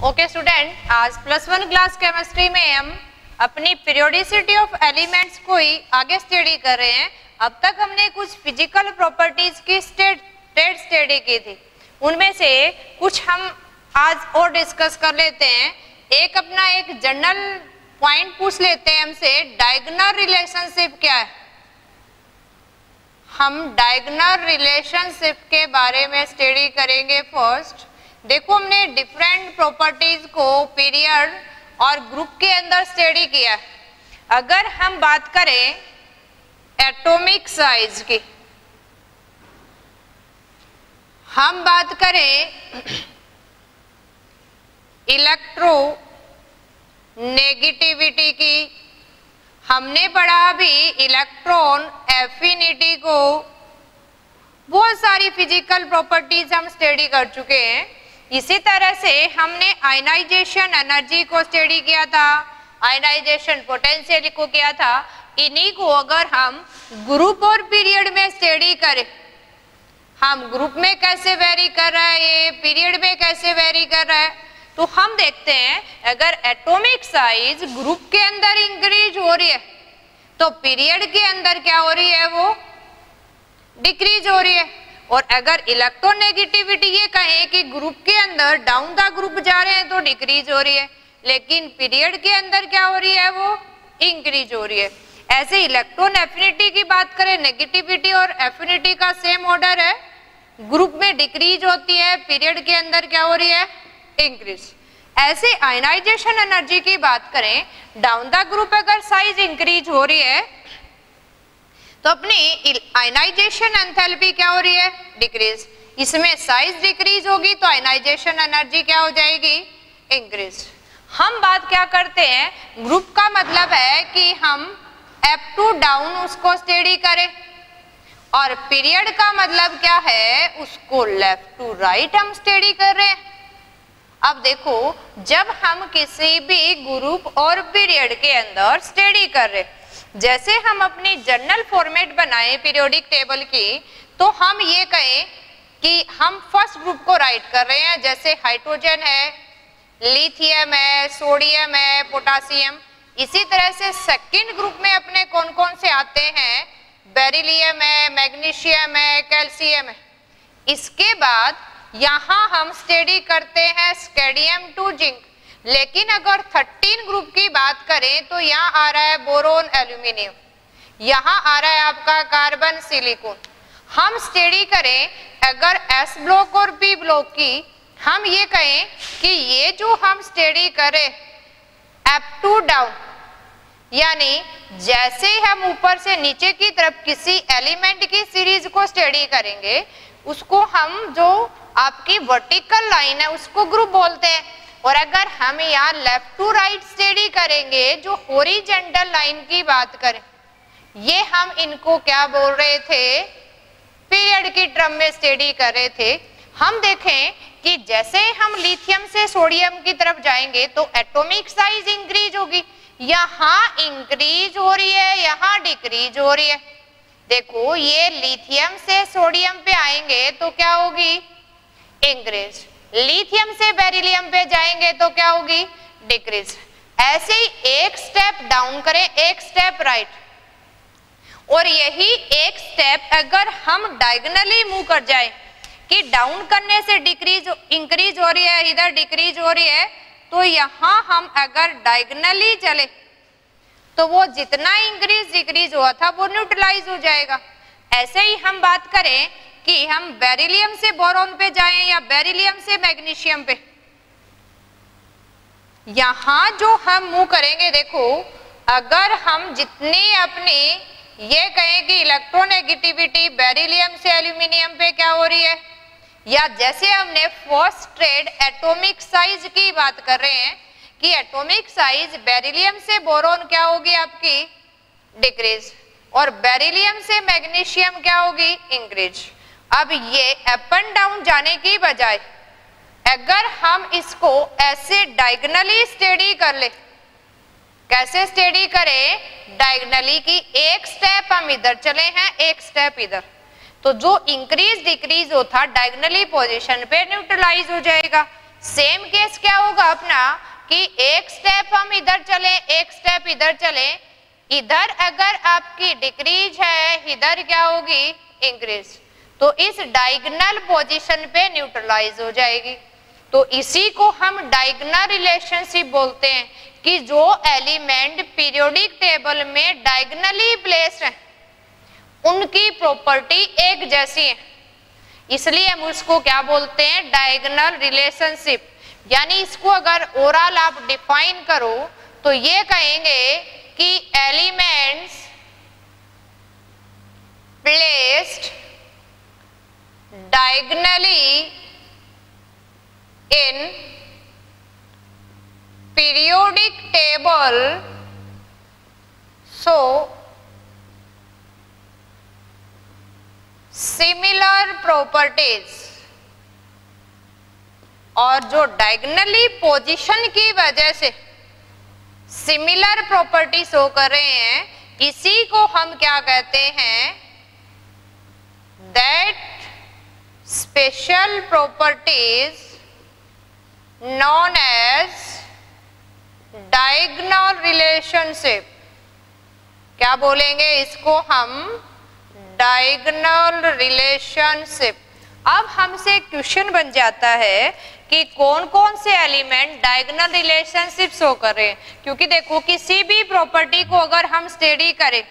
Okay student, आज +1 class chemistry में हम अपनी पीरियोडिसिटी ऑफ एलिमेंट्स को ही आगे स्टडी कर रहे हैं। अब तक हमने कुछ फिजिकल प्रॉपर्टीज की स्टेट स्टडी की थी, उनमें से कुछ हम आज और डिस्कस कर लेते हैं। एक अपना एक जनरल पॉइंट पूछ लेते हैं हमसे, डायगोनल रिलेशनशिप क्या है। हम डायगोनल रिलेशनशिप के बारे में स्टडी करेंगे। फर्स्ट देखो, हमने डिफरेंट प्रॉपर्टीज को पीरियड और ग्रुप के अंदर स्टडी किया। अगर हम बात करें एटॉमिक साइज की, हम बात करें इलेक्ट्रो नेगेटिविटी की, हमने पढ़ा अभी इलेक्ट्रॉन एफिनिटी को, बहुत सारी फिजिकल प्रॉपर्टीज हम स्टडी कर चुके हैं। इसी तरह से हमने आयनाइजेशन एनर्जी को स्टडी किया था, आयनाइजेशन पोटेंशियल को किया था। इन्हीं को अगर हम ग्रुप और पीरियड में स्टडी करें, हम ग्रुप में कैसे वेरी कर रहा है, ये पीरियड में कैसे वेरी कर रहा है, तो हम देखते हैं अगर एटॉमिक साइज ग्रुप के अंदर इंक्रीज हो रही है तो पीरियड के अंदर क्या हो रही है, वो डिक्रीज हो रही है। और अगर इलेक्ट्रोनेगेटिविटी ये कहें कि ग्रुप के अंदर डाउन द ग्रुप जा रहे हैं तो डिक्रीज हो रही है, लेकिन पीरियड के अंदर क्या हो रही है, वो इंक्रीज हो रही है। ऐसे इलेक्ट्रॉन एफिनिटी की बात करें, नेगेटिविटी और एफिनिटी का सेम ऑर्डर है, ग्रुप में डिक्रीज होती है, पीरियड के अंदर क्या हो रही है, इंक्रीज। ऐसे आयनाइजेशन एनर्जी की बात करें, डाउन द ग्रुप अगर साइज इंक्रीज हो रही है तो अपनी आयनाइजेशन एंथैल्पी क्या हो रही है, डिक्रीज। इसमें साइज डिक्रीज होगी तो आयनाइजेशन एनर्जी क्या हो जाएगी, इंक्रीज। हम बात क्या करते हैं, ग्रुप का मतलब है कि हम अप टू डाउन उसको स्टडी करें, और पीरियड का मतलब क्या है, उसको लेफ्ट टू राइट हम स्टडी कर रहे हैं। अब देखो, जब हम किसी भी ग्रुप और पीरियड के अंदर स्टडी कर रहे, जैसे हम अपनी जर्नल फॉर्मेट बनाए पीरियोडिक टेबल की, तो हम ये कहें कि हम फर्स्ट ग्रुप को राइट कर रहे हैं, जैसे हाइड्रोजन है, लिथियम है, सोडियम है, पोटासियम। इसी तरह से सेकंड ग्रुप में अपने कौन कौन से आते हैं, बेरिलियम है, मैग्नीशियम है, कैल्शियम है। इसके बाद यहाँ हम स्टडी करते हैं स्कैंडियम टू जिंक। लेकिन अगर 13 ग्रुप की बात करें तो यहाँ आ रहा है बोरोन एल्यूमिनियम, यहाँ आ रहा है आपका कार्बन सिलिकॉन। हम स्टडी करें अगर एस ब्लॉक और पी ब्लॉक की, हम ये कहें कि ये जो हम स्टडी करें अप टू डाउन, यानी जैसे हम ऊपर से नीचे की तरफ किसी एलिमेंट की सीरीज को स्टडी करेंगे, उसको हम जो आपकी वर्टिकल लाइन है उसको ग्रुप बोलते हैं। और अगर हम यहाँ लेफ्ट टू राइट स्टडी करेंगे, जो हॉरिजॉन्टल लाइन की बात करें, ये हम इनको क्या बोल रहे थे, पीरियड की टर्म में स्टडी कर रहे थे। हम देखें कि जैसे हम लिथियम से सोडियम की तरफ जाएंगे तो एटॉमिक साइज इंक्रीज होगी, यहाँ इंक्रीज हो रही है, यहाँ डिक्रीज हो रही है। देखो, ये लिथियम से सोडियम पे आएंगे तो क्या होगी, इंक्रीज। लिथियम से बेरिलियम पे जाएंगे तो क्या होगी, डिक्रीज। ऐसे ही एक स्टेप डाउन करें, एक स्टेप राइट, और यही एक स्टेप अगर हम डायगोनली मूव कर जाए कि डाउन करने से डिक्रीज इंक्रीज हो रही है, इधर डिक्रीज हो रही है, तो यहाँ हम अगर डायगोनली चले तो वो जितना इंक्रीज डिक्रीज हुआ था वो न्यूट्रलाइज हो जाएगा। ऐसे ही हम बात करें कि हम बेरिलियम से बोरोन पे जाएं या बेरिलियम से मैग्नीशियम पे, यहां जो हम मूव करेंगे, देखो अगर हम जितनी अपनी ये कहें कि इलेक्ट्रोनेगेटिविटी बेरिलियम से एल्यूमिनियम पे क्या हो रही है, या जैसे हमने फर्स्ट ट्रेड एटॉमिक साइज की बात कर रहे हैं कि एटॉमिक साइज बेरिलियम से बोरोन क्या होगी आपकी, डिक्रीज, और बेरिलियम से मैग्नीशियम क्या होगी, इंक्रीज। अब ये अप एंड डाउन जाने की बजाय अगर हम इसको ऐसे डायगोनली स्टडी कर ले, कैसे स्टडी करें, डायगोनली की एक स्टेप हम इधर चले हैं, एक स्टेप इधर, तो जो इंक्रीज डिक्रीज होता डायगोनली पोजीशन पे न्यूट्रलाइज हो जाएगा। सेम केस क्या होगा अपना कि एक स्टेप हम इधर चले, एक स्टेप इधर चले, इधर अगर आपकी डिक्रीज है, इधर क्या होगी इंक्रीज, तो इस डायगोनल पोजीशन पे न्यूट्रलाइज हो जाएगी। तो इसी को हम डायगोनल रिलेशनशिप बोलते हैं कि जो एलिमेंट पीरियोडिक टेबल में डायगोनली प्लेस्ड है उनकी प्रॉपर्टी एक जैसी है, इसलिए हम उसको क्या बोलते हैं डायगोनल रिलेशनशिप। यानी इसको अगर ओरल आप डिफाइन करो तो ये कहेंगे कि elements placed diagonally in periodic table show similar properties, और जो डायगोनली पोजीशन की वजह से सिमिलर प्रॉपर्टी शो कर रहे हैं इसी को हम क्या कहते हैं that special properties known as diagonal relationship. क्या बोलेंगे इसको हम डायगोनल रिलेशनशिप। अब हमसे क्वेश्चन बन जाता है कि कौन कौन से एलिमेंट डायगोनल रिलेशनशिप शो कर रहे हैं, क्योंकि देखो किसी भी प्रॉपर्टी को अगर हम स्टडी करें,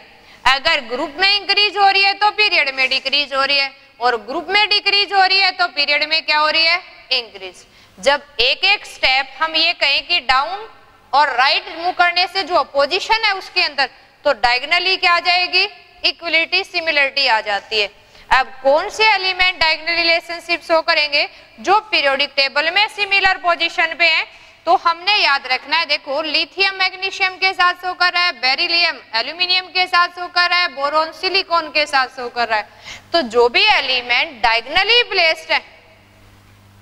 अगर ग्रुप में इंक्रीज हो रही है तो पीरियड में डिक्रीज हो रही है, और ग्रुप में डिक्रीज हो रही है तो पीरियड में क्या हो रही है इंक्रीज। जब एक एक स्टेप हम ये कहें कि डाउन और राइट मूव करने से जो अपोजिशन है उसके अंदर, तो डायगोनली क्या आ जाएगी इक्वलिटी सिमिलरिटी आ जाती है। अब कौन से एलिमेंट डायगोनल रिलेशनशिप शो करेंगे जो पीरियोडिक टेबल में सिमिलर पोजीशन पे हैं, तो हमने याद रखना है, देखो लिथियम मैग्नीशियम के साथ शो कर रहा है, बेरिलियम एल्यूमिनियम के साथ शो कर रहा है, बोरोन सिलिकॉन के साथ शो कर रहा है। तो जो भी एलिमेंट डायगोनली प्लेस्ड है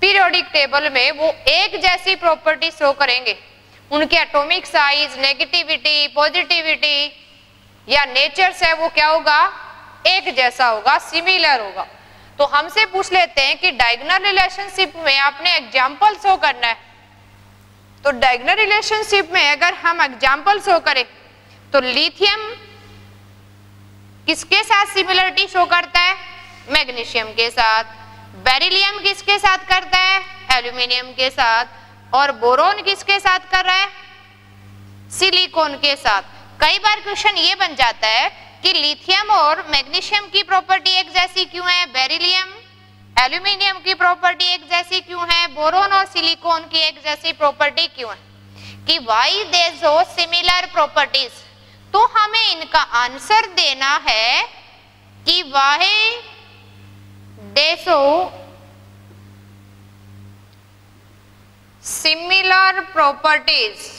पीरियोडिक टेबल में वो एक जैसी प्रॉपर्टी शो करेंगे, उनके एटॉमिक साइज, नेगेटिविटी, पॉजिटिविटी या नेचर्स है वो क्या होगा एक जैसा होगा, सिमिलर होगा। तो हमसे पूछ लेते हैं कि डायगोनल रिलेशनशिप में आपने एग्जांपल शो करना है, तो डायगोनल रिलेशनशिप में अगर हम एग्जांपल शो करें तो लिथियम किसके साथ सिमिलरिटी शो करता है मैग्नीशियम के साथ, बेरिलियम किसके साथ करता है एल्यूमिनियम के साथ, और बोरोन किसके साथ कर रहा है सिलिकॉन के साथ। कई बार क्वेश्चन ये बन जाता है कि लिथियम और मैग्नीशियम की प्रॉपर्टी एक जैसी क्यों है, बेरिलियम एल्यूमिनियम की प्रॉपर्टी एक जैसी क्यों है, बोरोन और सिलिकॉन की एक जैसी प्रॉपर्टी क्यों है, कि why they show similar properties. तो हमें इनका आंसर देना है कि why they show similar properties.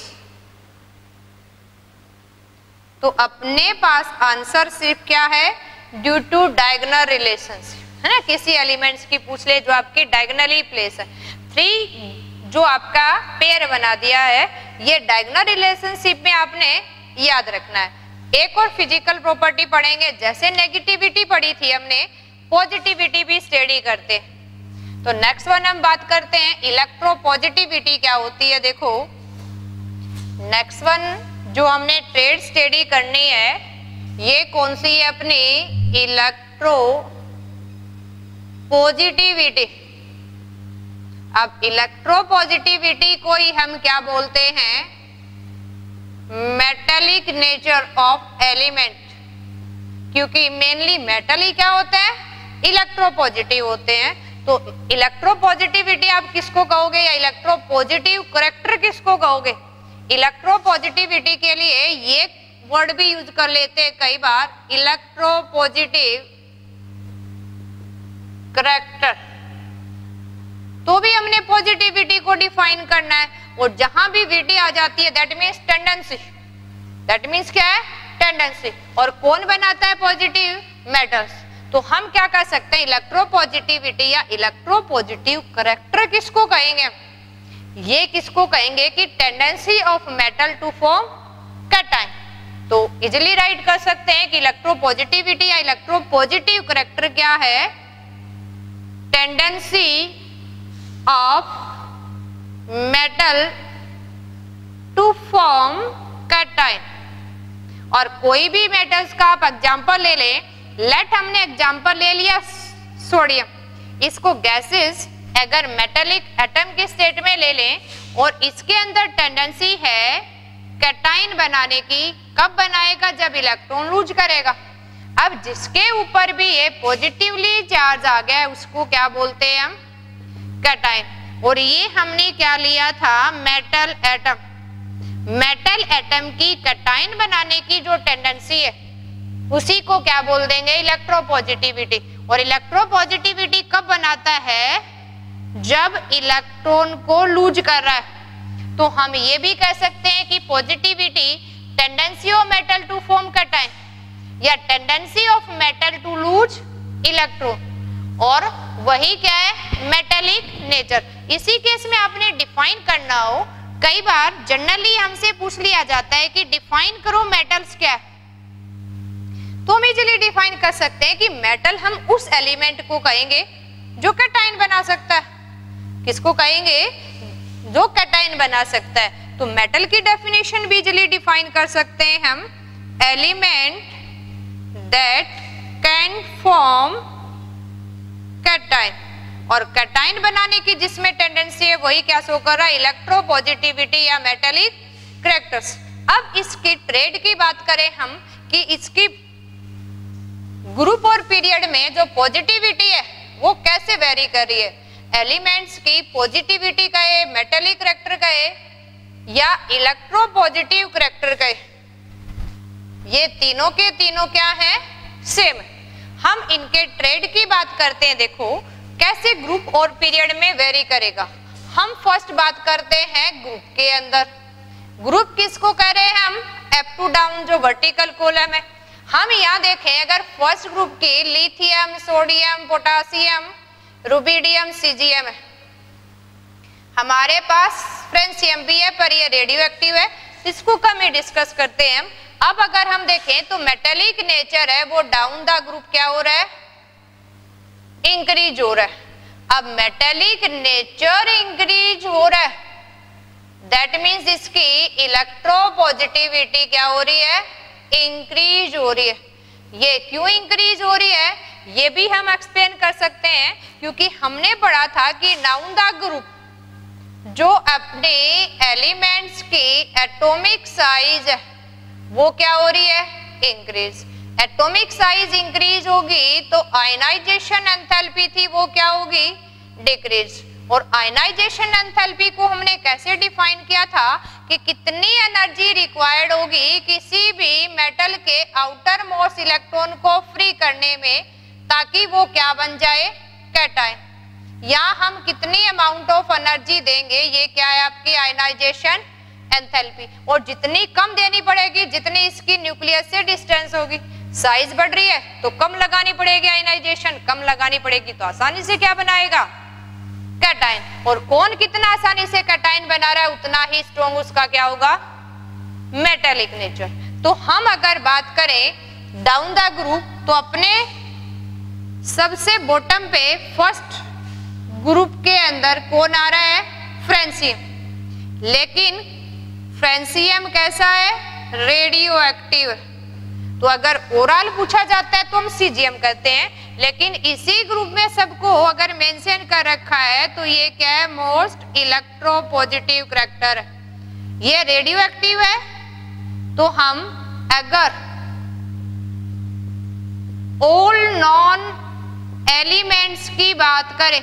तो अपने पास आंसर सिर्फ क्या है ड्यू टू डायगोनल रिलेशनशिप, है ना। किसी एलिमेंट्स की पूछ ले जो आपकी डायगोनली प्लेस है, 3 जो आपका पेयर बना दिया है, ये डायगोनल रिलेशनशिप में आपने याद रखना है। एक और फिजिकल प्रॉपर्टी पढ़ेंगे, जैसे नेगेटिविटी पढ़ी थी हमने, पॉजिटिविटी भी स्टडी करते। तो नेक्स्ट वन हम बात करते हैं इलेक्ट्रोपॉजिटिविटी क्या होती है। देखो नेक्स्ट वन जो हमने ट्रेड स्टडी करनी है ये कौन सी है अपनी इलेक्ट्रो पॉजिटिविटी। अब इलेक्ट्रो पॉजिटिविटी को ही हम क्या बोलते हैं मेटेलिक नेचर ऑफ एलिमेंट, क्योंकि मेनली मेटल ही क्या होता है इलेक्ट्रो पॉजिटिव होते हैं। तो इलेक्ट्रो पॉजिटिविटी आप किसको कहोगे या इलेक्ट्रो पॉजिटिव करैक्टर किसको कहोगे। इलेक्ट्रो पॉजिटिविटी के लिए ये वर्ड भी यूज कर लेते हैं कई बार, इलेक्ट्रो पॉजिटिव करैक्टर। तो भी हमने पॉजिटिविटी को डिफाइन करना है, और जहां भी वीटी आ जाती है that means tendency. That means क्या है टेंडेंसी। और कौन बनाता है पॉजिटिव मेटल्स। तो हम क्या कर सकते हैं इलेक्ट्रो पॉजिटिविटी या इलेक्ट्रो पॉजिटिव करैक्टर किसको कहेंगे, ये किसको कहेंगे कि tendency of metal to form cation. तो इजिली राइट कर सकते हैं कि इलेक्ट्रो पॉजिटिविटी या इलेक्ट्रो पॉजिटिव करैक्टर क्या है tendency of metal to form cation. और कोई भी मेटल्स का आप एग्जांपल ले लें, लेट हमने एग्जांपल ले लिया सोडियम, इसको गैसेस अगर मेटेलिक एटम के स्टेट में ले लें और इसके अंदर टेंडेंसी है कैटाइन बनाने की, कब बनाएगा? जब इलेक्ट्रॉन लूज करेगा। अब जिसके ऊपर भी ये पॉजिटिवली चार्ज आ गया है उसको क्या बोलते हैं हम? कैटाइन। और ये हमने क्या लिया था? Metal atom. मेटल एटम की कैटाइन बनाने की जो टेंडेंसी है उसी को क्या बोल देंगे? इलेक्ट्रोपॉजिटिविटी। और इलेक्ट्रोपॉजिटिविटी कब बनाता है? जब इलेक्ट्रॉन को लूज कर रहा है। तो हम ये भी कह सकते हैं कि positivity tendency of metal to form cation या tendency of metal to lose electron. और वही क्या है? Metallic nature. इसी केस में आपने डिफाइन करना हो, कई बार जनरली हमसे पूछ लिया जाता है कि डिफाइन करो मेटल्स क्या है, तो हम इजीली डिफाइन कर सकते हैं कि मेटल हम उस एलिमेंट को कहेंगे जो कैटाइन बना सकता है। किसको कहेंगे? जो कैटाइन बना सकता है। तो मेटल की डेफिनेशन भी इजीली डिफाइन कर सकते हैं हम, element that can form cation. और कैटाइन बनाने की जिसमें टेंडेंसी है वही क्या शो कर रहा है? इलेक्ट्रोपॉजिटिविटी या मेटेलिक कैरेक्टर्स। अब इसकी ट्रेड की बात करें हम कि इसकी ग्रुप और पीरियड में जो पॉजिटिविटी है वो कैसे वेरी कर रही है। एलिमेंट्स की पॉजिटिविटी कहे, मेटेलिक कैरेक्टर कहे या इलेक्ट्रोपॉजिटिव कैरेक्टर कहे, ये तीनों के तीनों क्या है? सेम। हम इनके ट्रेड की बात करते हैं, देखो कैसे ग्रुप और पीरियड में वेरी करेगा। हम फर्स्ट बात करते हैं ग्रुप के अंदर। ग्रुप किसको कह रहे हैं हम? अप टू डाउन जो वर्टिकल कॉलम है। हम यहाँ देखें अगर फर्स्ट ग्रुप की lithium, sodium, potassium, rubidium, caesium है, हमारे पास फ्रेंसियम भी है पर ये रेडियो एक्टिव है, इसको कम ही डिस्कस करते हैं हम। अब अगर हम देखें तो मेटेलिक नेचर है वो डाउन द ग्रुप क्या हो रहा है? इंक्रीज हो रहा है। अब मेटेलिक नेचर इंक्रीज हो रहा है, दैट मीन्स इसकी इलेक्ट्रोपॉजिटिविटी क्या हो रही है? इंक्रीज हो रही है। ये क्यों इंक्रीज हो रही है ये भी हम एक्सप्लेन कर सकते हैं, क्योंकि हमने पढ़ा था कि डाउन द ग्रुप जो अपने एलिमेंट्स की एटॉमिक साइज है वो क्या हो रही है? इंक्रीज। एटॉमिक साइज इंक्रीज होगी तो आयनाइजेशन एंथैल्पी थी वो क्या होगी? डिक्रीज। और आयनाइजेशन एंथैल्पी को हमने कैसे डिफाइन किया था कि कितनी एनर्जी रिक्वायर्ड होगी किसी भी मेटल के आउटर मोस्ट इलेक्ट्रॉन को फ्री करने में ताकि वो क्या बन जाए? कैटाइन। या हम कितनी अमाउंट ऑफ एनर्जी देंगे, ये क्या है? आपकी आयनाइजेशन एंथैल्पी। और जितनी कम देनी पड़ेगी जितनी इसकी न्यूक्लियस से डिस्टेंस होगी। साइज बढ़ रही है तो कम लगानी पड़ेगी आयनाइजेशन, कम लगानी पड़ेगी तो आसानी से क्या बनाएगा? कैटाइन। और कौन कितना आसानी से कैटाइन बना रहा है उतना ही स्ट्रॉन्ग उसका क्या होगा? Metallic nature. तो हम अगर बात करें डाउन द ग्रुप तो अपने सबसे बॉटम पे फर्स्ट ग्रुप के अंदर कौन आ रहा है? फ्रेंसियम। लेकिन फ्रेंसियम कैसा है? Radio active. तो अगर ओरल पूछा जाता है तो हम सीजियम कहते हैं, लेकिन इसी ग्रुप में सबको अगर मेंशन कर रखा है तो ये क्या है? मोस्ट इलेक्ट्रोपॉजिटिव कैरेक्टर है। ये रेडियो एक्टिव है। तो हम अगर ऑल नॉन एलिमेंट्स की बात करें,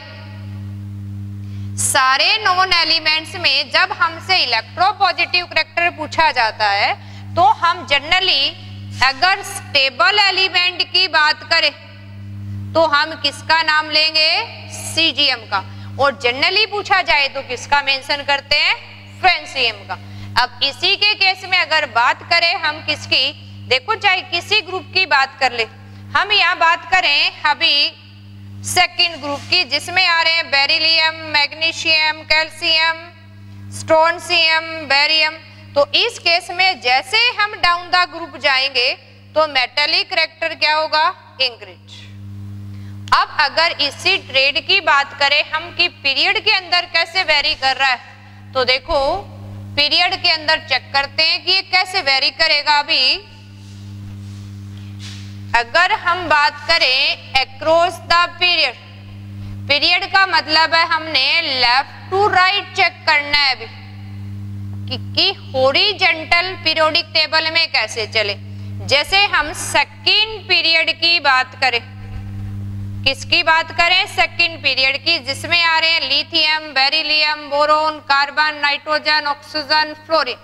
सारे नॉन एलिमेंट्स में जब हमसे इलेक्ट्रोपॉजिटिव कैरेक्टर पूछा जाता है तो हम जनरली अगर स्टेबल एलिमेंट की बात करें तो हम किसका नाम लेंगे? सीजियम का। और जनरली पूछा जाए तो किसका मेंशन करते हैं? फ्रेंसियम का। अब इसी के केस में अगर बात करें हम किसकी, देखो चाहे किसी ग्रुप की बात कर ले, हम यहाँ बात करें अभी सेकंड ग्रुप की जिसमें आ रहे हैं beryllium, magnesium, calcium, strontium, barium. तो इस केस में जैसे हम डाउन द ग्रुप जाएंगे तो मेटेलिक कैरेक्टर क्या होगा? इंक्रीज। अब अगर इसी ट्रेड की बात करें हम कि पीरियड के अंदर कैसे वेरी कर रहा है, तो देखो पीरियड के अंदर चेक करते हैं कि ये कैसे वेरी करेगा। अभी अगर हम बात करें अक्रॉस द पीरियड, पीरियड का मतलब है हमने लेफ्ट टू राइट चेक करना है अभी कि हॉरिजॉन्टल पीरियोडिक टेबल में कैसे चले। जैसे हम सेकंड पीरियड की बात करें, किसकी बात करें? सेकंड पीरियड की, जिसमें आ रहे हैं lithium, beryllium, boron, carbon, nitrogen, oxygen, fluorine,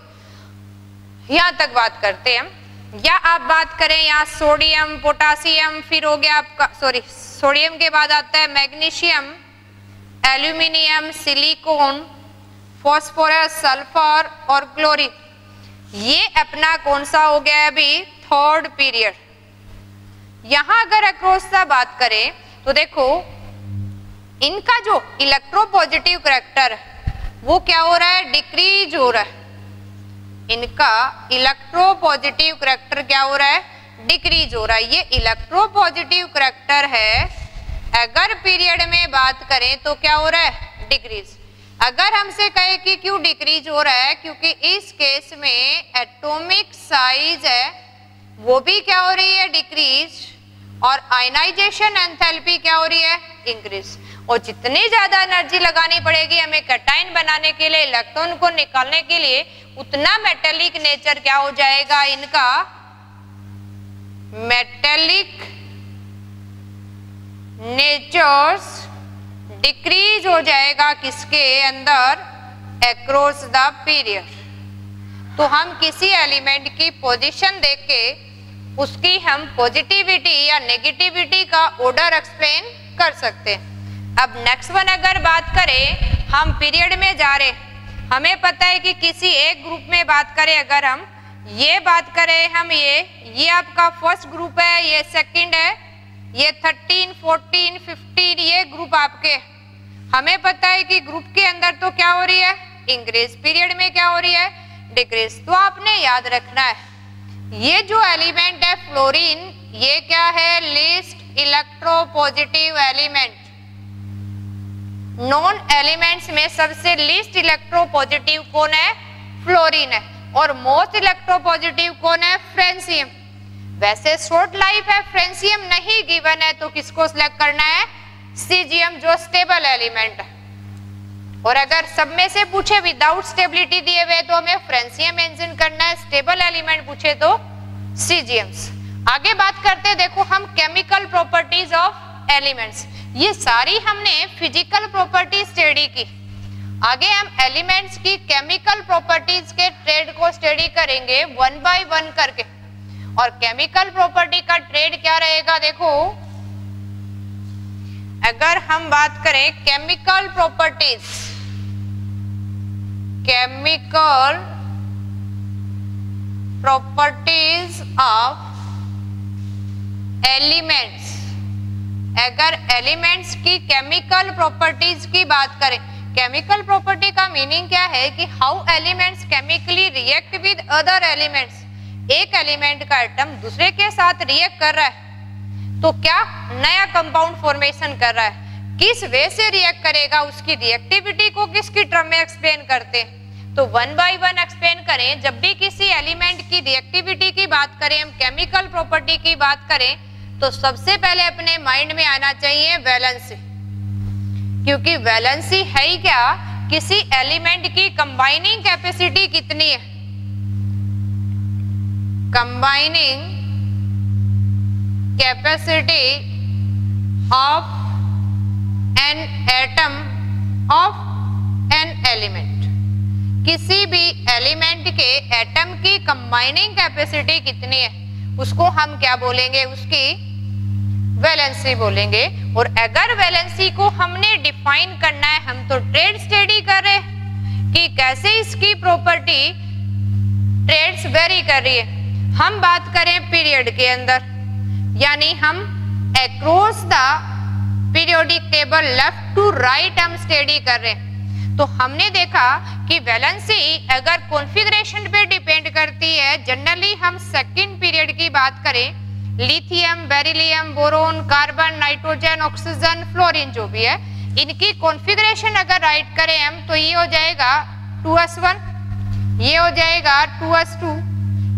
यहां तक बात करते हैं। या आप बात करें यहाँ सोडियम, पोटासियम, फिर हो गया आपका सोडियम के बाद आता है magnesium, aluminium, silicon, phosphorus, sulphur और क्लोरीन। ये अपना कौन सा हो गया है अभी? Third period. यहां अगर अक्रॉस द बात करें तो देखो इनका जो इलेक्ट्रोपॉजिटिव करैक्टर वो क्या हो रहा है? डिक्रीज हो रहा है। इनका इलेक्ट्रोपॉजिटिव करैक्टर क्या हो रहा है? डिक्रीज हो रहा है। ये इलेक्ट्रोपॉजिटिव करैक्टर है, अगर पीरियड में बात करें तो क्या हो रहा है? डिक्रीज। अगर हमसे कहे कि क्यों डिक्रीज हो रहा है, क्योंकि इस केस में एटॉमिक साइज है वो भी क्या हो रही है? डिक्रीज, और आयनाइजेशन एंथैल्पी क्या हो रही है? इंक्रीज। और जितनी ज्यादा एनर्जी लगानी पड़ेगी हमें कैटायन बनाने के लिए, इलेक्ट्रॉन को निकालने के लिए, उतना मेटेलिक नेचर क्या हो जाएगा इनका? मेटेलिक नेचर्स डिक्रीज हो जाएगा किसके अंदर? Across the period. तो हम किसी एलिमेंट की पोजीशन देख के उसकी हम पॉजिटिविटी या नेगेटिविटी का ऑर्डर एक्सप्लेन कर सकते हैं। अब नेक्स्ट वन अगर बात करें, हम पीरियड में जा रहे, हमें पता है कि किसी एक ग्रुप में बात करें, अगर हम ये बात करें, हम ये आपका फर्स्ट ग्रुप है, ये सेकंड है, ये 13, 14, 15 ये ग्रुप आपके, हमें पता है कि ग्रुप के अंदर तो क्या हो रही है? इंक्रीज। पीरियड में क्या हो रही है? डिक्रीज। तो आपने याद रखना है ये जो एलिमेंट है फ्लोरीन, ये क्या है? Least electropositive element. Non elements में सबसे लीस्ट इलेक्ट्रोपॉजिटिव कौन है? फ्लोरीन है। और मोस्ट इलेक्ट्रोपॉजिटिव कौन है? फ्रेंसियम। वैसे शॉर्ट लाइफ है, फ्रेंसियम नहीं गिवन है, तो किसको सिलेक्ट करना है? सीजियम, जो स्टेबल एलिमेंट है। और अगर सब में से पूछे विदाउट स्टेबिलिटी दिए हुए तो हमें फ्रेंसियम मेंशन करना है, स्टेबल एलिमेंट पूछे तो सीजियम्स। आगे बात करते हैं, देखो हम केमिकल प्रॉपर्टीज ऑफ एलिमेंट्स, ये सारी हमने फिजिकल प्रॉपर्टी स्टडी की। आगे हम एलिमेंट्स की केमिकल प्रॉपर्टीज के ट्रेड को स्टडी करेंगे वन बाय वन करके। और केमिकल प्रॉपर्टी का ट्रेड क्या रहेगा? देखो अगर हम बात करें chemical properties, chemical properties of elements, अगर एलिमेंट्स की केमिकल प्रॉपर्टीज की बात करें, केमिकल प्रॉपर्टी का मीनिंग क्या है कि how elements chemically react with other elements. एक एलिमेंट का एटम दूसरे के साथ रिएक्ट कर रहा है तो क्या नया कंपाउंड फॉर्मेशन कर रहा है, किस वे से रिएक्ट करेगा, उसकी रिएक्टिविटी को किसकी टर्म में एक्सप्लेन करते हैं। तो वन बाय वन एक्सप्लेन करें, जब भी किसी एलिमेंट की रिएक्टिविटी की बात करें, हम केमिकल प्रॉपर्टी की बात करें, तो सबसे पहले अपने माइंड में आना चाहिए वैलेंसी। क्योंकि वैलेंसी है ही क्या? किसी एलिमेंट की कंबाइनिंग कैपेसिटी कितनी है, combining capacity of an atom of an element. किसी भी एलिमेंट के एटम की कंबाइनिंग कैपेसिटी कितनी है उसको हम क्या बोलेंगे? उसकी वैलेंसी बोलेंगे। और अगर वैलेंसी को हमने डिफाइन करना है, हम तो ट्रेड स्टडी कर रहे हैं कि कैसे इसकी प्रॉपर्टी ट्रेड्स वेरी कर रही है। हम बात करें पीरियड के अंदर, यानी हम across the periodic table left to right हम स्टडी कर रहे हैं, तो हमने देखा कि वैलेंसी अगर कॉन्फ़िगरेशन पे डिपेंड करती है। जनरली हम सेकंड पीरियड की बात करें, lithium, beryllium, boron, carbon, nitrogen, oxygen, fluorine जो भी है, इनकी कॉन्फ़िगरेशन अगर राइट करें हम तो ये हो जाएगा 2s1, ये हो जाएगा 2s2,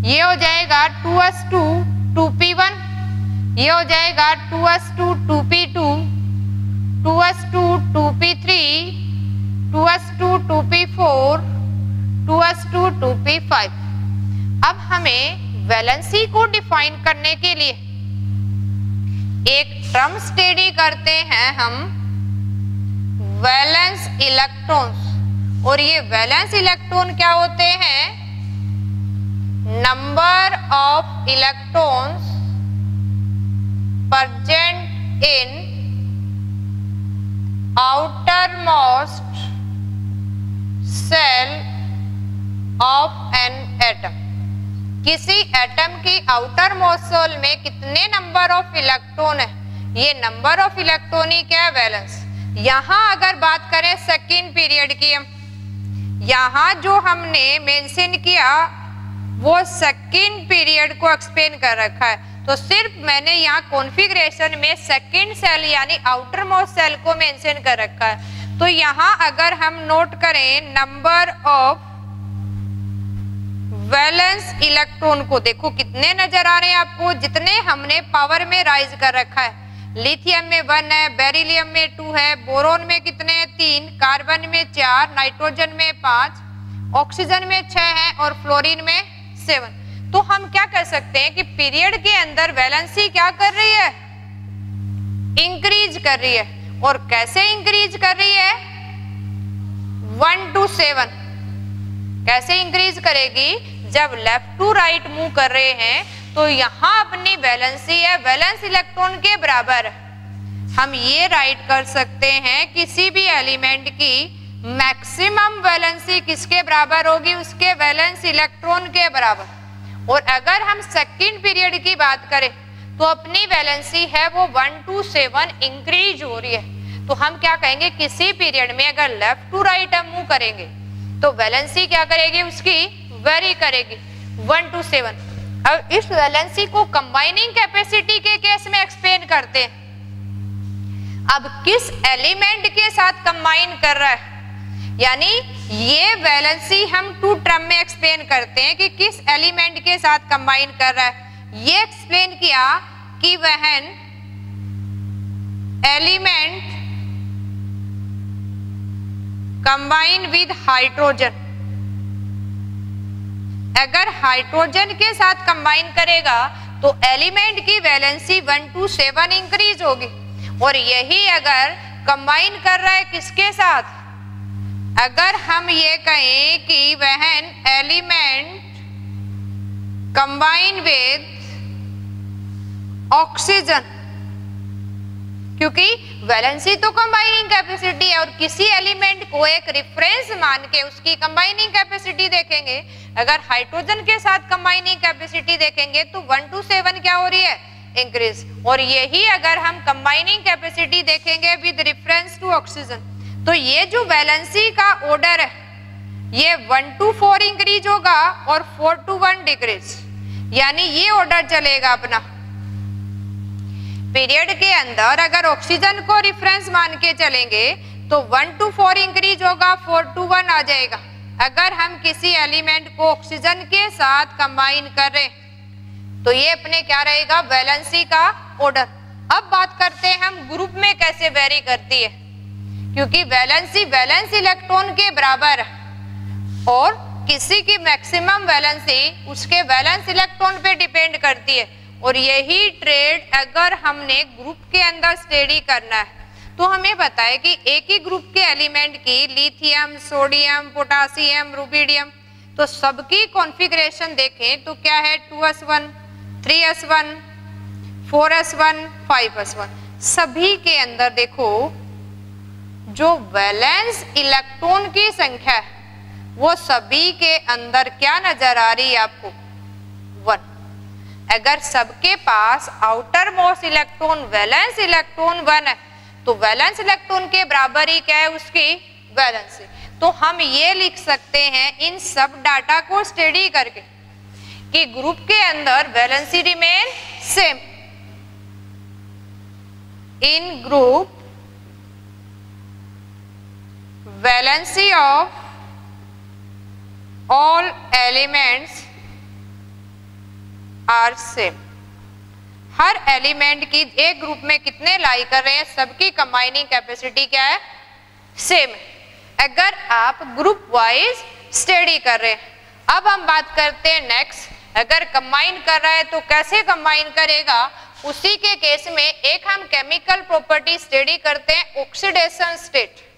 ये हो जाएगा 2s2 2p1, ये हो जाएगा 2s2 2p2, 2s2 2p3, 2s2 2p4, 2s2 2p5। अब हमें वैलेंसी को डिफाइन करने के लिए एक टर्म स्टडी करते हैं हम, वैलेंस इलेक्ट्रॉन्स। और ये वैलेंस इलेक्ट्रॉन क्या होते हैं? Number of electrons present in outermost shell of an atom. किसी एटम की आउटर मोस्ट सेल में कितने नंबर ऑफ इलेक्ट्रॉन है, ये नंबर ऑफ इलेक्ट्रॉन ही क्या है? वैलेंस। यहां अगर बात करें सेकेंड पीरियड की, हम यहां जो हमने मेंशन किया वो सेकेंड पीरियड को एक्सप्लेन कर रखा है, तो सिर्फ मैंने यहाँ कॉन्फ़िगरेशन में सेकेंड सेल यानी आउटर मोस्ट सेल को मेंशन कर रखा है। तो यहाँ अगर हम नोट करें नंबर ऑफ वैलेंस इलेक्ट्रॉन को, देखो कितने नजर आ रहे हैं आपको, जितने हमने पावर में राइज कर रखा है। लिथियम में 1 है, बेरिलियम में 2 है, बोरोन में कितने हैं? 3, कार्बन में 4, नाइट्रोजन में 5, ऑक्सीजन में 6 है और फ्लोरीन में 7। तो हम क्या कर सकते हैं कि पीरियड के अंदर वैलेंसी क्या कर रही है? इंक्रीज कर रही है। और कैसे इंक्रीज कर रही है? 1 to 7। कैसे इंक्रीज करेगी? जब लेफ्ट टू राइट मूव कर रहे हैं तो यहाँ अपनी वैलेंसी है वैलेंस इलेक्ट्रॉन के बराबर। हम ये राइट कर सकते हैं किसी भी एलिमेंट की मैक्सिमम वैलेंसी किसके बराबर होगी? उसके वैलेंस इलेक्ट्रॉन के बराबर। और अगर हम सेकंड पीरियड की बात करें तो अपनी वैलेंसी है वो 1 to 7 इंक्रीज हो रही है। तो हम क्या कहेंगे? किसी पीरियड में अगर लेफ्ट टू राइट हम मूव करेंगे तो वैलेंसी क्या करेगी? उसकी वेरी करेगी 1 to 7। अब इस वैलेंसी को कंबाइनिंग कैपेसिटी के केस में एक्सप्लेन करते हैं। अब किस एलिमेंट के साथ कंबाइन कर रहा है, यानी ये वैलेंसी हम 2 टर्म में एक्सप्लेन करते हैं कि किस एलिमेंट के साथ कंबाइन कर रहा है। ये एक्सप्लेन किया कि वह एलिमेंट कंबाइन विद हाइड्रोजन, अगर हाइड्रोजन के साथ कंबाइन करेगा तो एलिमेंट की वैलेंसी 1 to 7 इंक्रीज होगी। और यही अगर कंबाइन कर रहा है किसके साथ? अगर हम ये कहें कि वह एलिमेंट कंबाइन विद ऑक्सीजन, क्योंकि वैलेंसी तो कंबाइनिंग कैपेसिटी है और किसी एलिमेंट को एक रेफरेंस मान के उसकी कंबाइनिंग कैपेसिटी देखेंगे। अगर हाइड्रोजन के साथ कंबाइनिंग कैपेसिटी देखेंगे तो 1 to 7 क्या हो रही है? इंक्रीज। और यही अगर हम कंबाइनिंग कैपेसिटी देखेंगे विद रेफरेंस टू ऑक्सीजन, तो ये जो वैलेंसी का ऑर्डर है ये 1 to 4 इंक्रीज होगा और 4 to 1 डिक्रीज, यानी ये ऑर्डर चलेगा अपना। पीरियड के अंदर अगर ऑक्सीजन को रेफरेंस मान के चलेंगे तो 1 to 4 इंक्रीज होगा, 4 to 1 आ जाएगा। अगर हम किसी एलिमेंट को ऑक्सीजन के साथ कंबाइन करें तो ये अपने क्या रहेगा? वैलेंसी का ऑर्डर। अब बात करते हैं हम ग्रुप में कैसे वेरी करती है, क्योंकि वैलेंसी वैलेंस इलेक्ट्रॉन के बराबर है और किसी की मैक्सिमम वैलेंसी उसके वैलेंस इलेक्ट्रॉन पे डिपेंड करती है। और यही ट्रेड अगर हमने ग्रुप के अंदर स्टडी करना है तो हमें पता है कि एक ही ग्रुप के एलिमेंट की लिथियम, सोडियम, पोटासियम, रुबिडियम, तो सबकी कॉन्फ़िगरेशन देखें तो क्या है? 2s1, 3s1, 4s1, 5s1। सभी के अंदर देखो जो वैलेंस इलेक्ट्रॉन की संख्या है वो सभी के अंदर क्या नजर आ रही है आपको? 1। अगर सबके पास outer most electron valence electron 1 है तो वैलेंस इलेक्ट्रॉन के बराबर ही क्या है? उसकी वैलेंसी। तो हम ये लिख सकते हैं इन सब डाटा को स्टडी करके कि ग्रुप के अंदर valency remain same. In group valency of all elements are same, हर एलिमेंट की एक ग्रुप में कितने लाई कर रहे हैं, सबकी कंबाइनिंग कैपेसिटी क्या है, सेम है। अगर आप ग्रुप वाइज स्टडी कर रहे हैं। अब हम बात करते हैं नेक्स्ट, अगर कंबाइन कर रहा है तो कैसे कंबाइन करेगा, उसी के केस में एक हम केमिकल प्रॉपर्टी स्टडी करते हैं, ऑक्सीडेशन स्टेट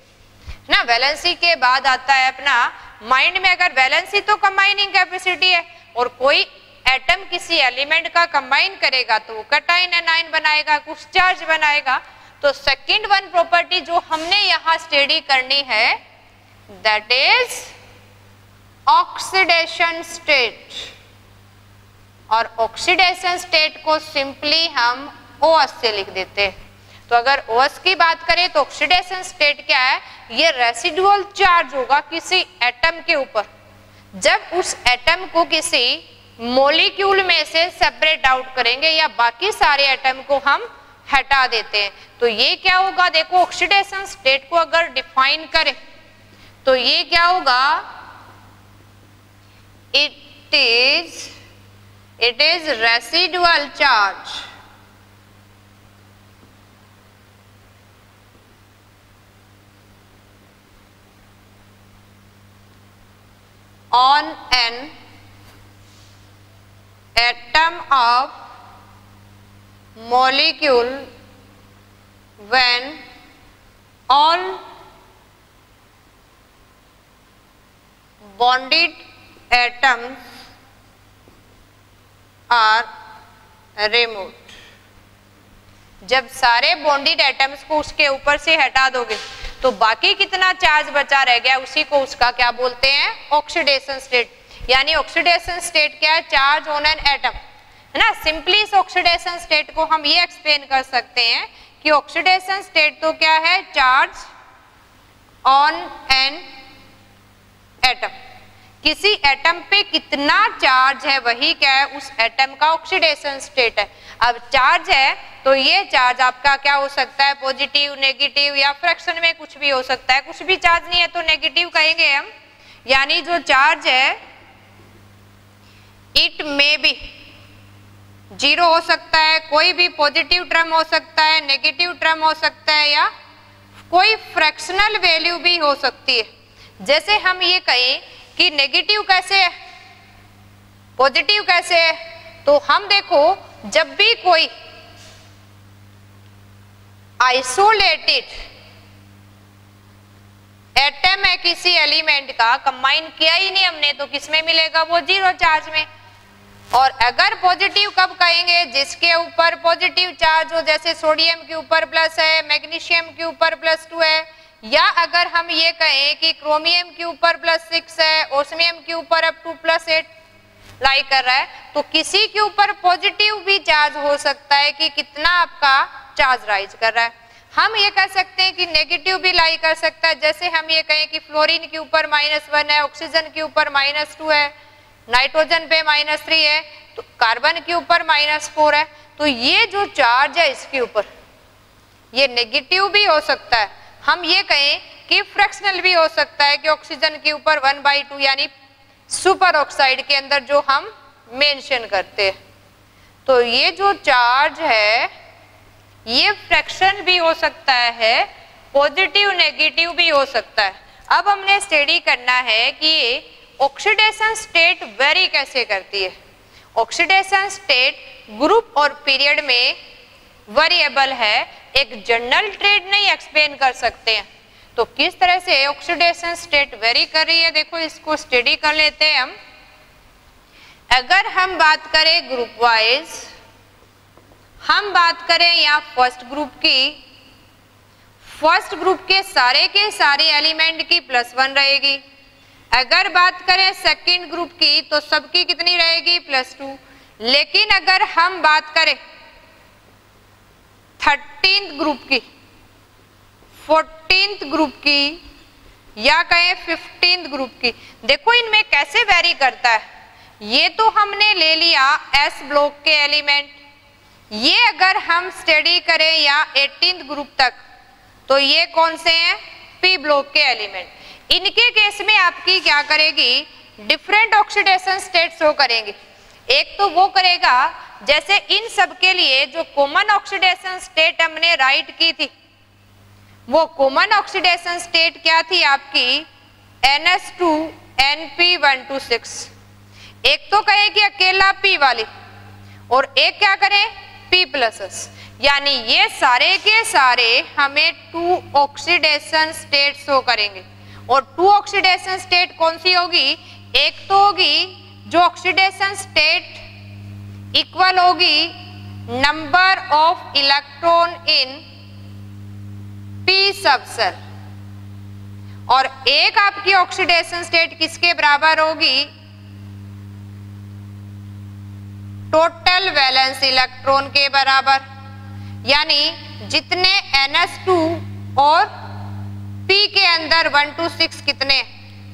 ना। वैलेंसी के बाद आता है अपना माइंड में, अगर वैलेंसी तो कंबाइनिंग कैपेसिटी है और कोई एटम किसी एलिमेंट का कंबाइन करेगा तो वो कटाइन एनाइन बनाएगा, कुछ चार्ज बनाएगा। तो सेकंड वन प्रॉपर्टी जो हमने यहां स्टडी करनी है दैट इज ऑक्सीडेशन स्टेट, और ऑक्सीडेशन स्टेट को सिंपली हम OH से लिख देते हैं। तो अगर OH की बात करें तो ऑक्सीडेशन स्टेट क्या है, ये रेसिडुअल चार्ज होगा किसी एटम के ऊपर। जब उस एटम को किसी मॉलिक्यूल में से सेपरेट आउट करेंगे या बाकी सारे एटम को हम हटा देते हैं, तो ये क्या होगा, देखो ऑक्सीडेशन स्टेट को अगर डिफाइन करें तो ये क्या होगा, it is residual charge on an atom of molecule when all bonded atoms are removed। जब सारे बॉन्डेड एटम्स को उसके ऊपर से हटा दोगे तो बाकी कितना चार्ज बचा रह गया, उसी को उसका क्या बोलते हैं, ऑक्सीडेशन स्टेट। यानी ऑक्सीडेशन स्टेट क्या है, चार्ज ऑन एन एटम, है ना। सिंपली इस ऑक्सीडेशन स्टेट को हम ये एक्सप्लेन कर सकते हैं कि ऑक्सीडेशन स्टेट तो क्या है, चार्ज ऑन एन एटम, किसी एटम पे कितना चार्ज है वही क्या है, उस एटम का ऑक्सीडेशन स्टेट है। अब चार्ज है तो ये चार्ज आपका क्या हो सकता है, पॉजिटिव, नेगेटिव या फ्रैक्शन में कुछ भी हो सकता है। कुछ भी चार्ज नहीं है तो नेगेटिव कहेंगे हम। यानी जो चार्ज है इट में बी जीरो हो सकता है, कोई भी पॉजिटिव टर्म हो सकता है, नेगेटिव टर्म हो सकता है, या कोई फ्रैक्शनल वैल्यू भी हो सकती है। जैसे हम ये कहें कि नेगेटिव कैसे है, पॉजिटिव कैसे है, तो हम देखो जब भी कोई आइसोलेटेड एटम है किसी एलिमेंट का, कंबाइन किया ही नहीं हमने, तो किसमें मिलेगा, वो जीरो चार्ज में। और अगर पॉजिटिव कब कहेंगे, जिसके ऊपर पॉजिटिव चार्ज हो, जैसे सोडियम के ऊपर प्लस है, मैग्नीशियम के ऊपर +2 है, या अगर हम ये कहें कि क्रोमियम के ऊपर +6 है, ओस्मियम के ऊपर अप टू +8 लाई कर रहा है, तो किसी के ऊपर पॉजिटिव भी चार्ज हो सकता है कि कितना आपका चार्ज राइज कर रहा है। हम ये कह सकते हैं कि नेगेटिव भी लाई कर सकता है। जैसे हम ये कहें कि फ्लोरीन के ऊपर -1 है, ऑक्सीजन के ऊपर -2 है, नाइट्रोजन पे -3 है, तो कार्बन के ऊपर -4 है, तो ये जो चार्ज है इसके ऊपर ये नेगेटिव भी हो सकता है। हम ये कहें कि फ्रैक्शनल भी हो सकता है कि ऑक्सीजन के ऊपर 1/2 यानी सुपर ऑक्साइड के अंदर जो हम मेंशन करते हैं, तो ये जो चार्ज है ये फ्रैक्शन भी हो सकता है, पॉजिटिव नेगेटिव भी हो सकता है। अब हमने स्टडी करना है कि ऑक्सीडेशन स्टेट वेरी कैसे करती है। ऑक्सीडेशन स्टेट ग्रुप और पीरियड में वेरिएबल है, एक जनरल ट्रेड नहीं एक्सप्लेन कर सकते हैं। तो किस तरह से ऑक्सीडेशन स्टेट वेरी कर रही है, देखो इसको स्टडी कर लेते हैं हम। अगर हम बात करें ग्रुप वाइज, हम बात करें यहाँ फर्स्ट ग्रुप की, फर्स्ट ग्रुप के सारे एलिमेंट की +1 रहेगी। अगर बात करें सेकंड ग्रुप की तो सबकी कितनी रहेगी, +2। लेकिन अगर हम बात करें 13th ग्रुप की, 14th ग्रुप की, या कहें 15th ग्रुप की, देखो इनमें कैसे वेरी करता है। ये तो हमने ले लिया S ब्लॉक के एलिमेंट, ये अगर हम स्टडी करें या 18th ग्रुप तक, तो ये कौन से हैं, P ब्लॉक के एलिमेंट। इनके केस में आपकी क्या करेगी, डिफरेंट ऑक्सीडेशन स्टेट शो करेंगे। एक तो वो करेगा जैसे इन सब के लिए जो कॉमन ऑक्सीडेशन स्टेट हमने राइट की थी, वो कॉमन ऑक्सीडेशन स्टेट क्या थी आपकी NH2NP126। एक तो कहेगी अकेला P वाली और एक क्या करें P+, यानी ये सारे के सारे हमें 2 ऑक्सीडेशन स्टेट शो करेंगे। और 2 ऑक्सीडेशन स्टेट कौन सी होगी, एक तो होगी जो ऑक्सीडेशन स्टेट इक्वल होगी number of electron in P subshell, और एक आपकी ऑक्सीडेशन स्टेट किसके बराबर होगी, टोटल वैलेंस इलेक्ट्रॉन के बराबर। यानी जितने NH2 और P के अंदर 1 to 6 कितने,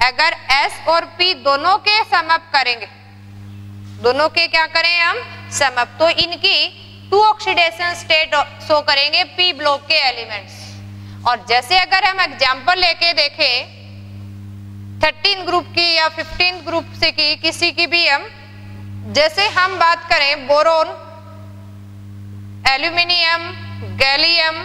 अगर S और P दोनों के सम अप करेंगे, दोनों के क्या करें हम सम अप, तो इनकी 2 ऑक्सीडेशन स्टेट शो करेंगे P ब्लॉक के एलिमेंट्स। और जैसे अगर हम एग्जांपल लेके देखें 13 ग्रुप की या 15 ग्रुप से की किसी की भी हम, जैसे हम बात करें boron, aluminium, gallium,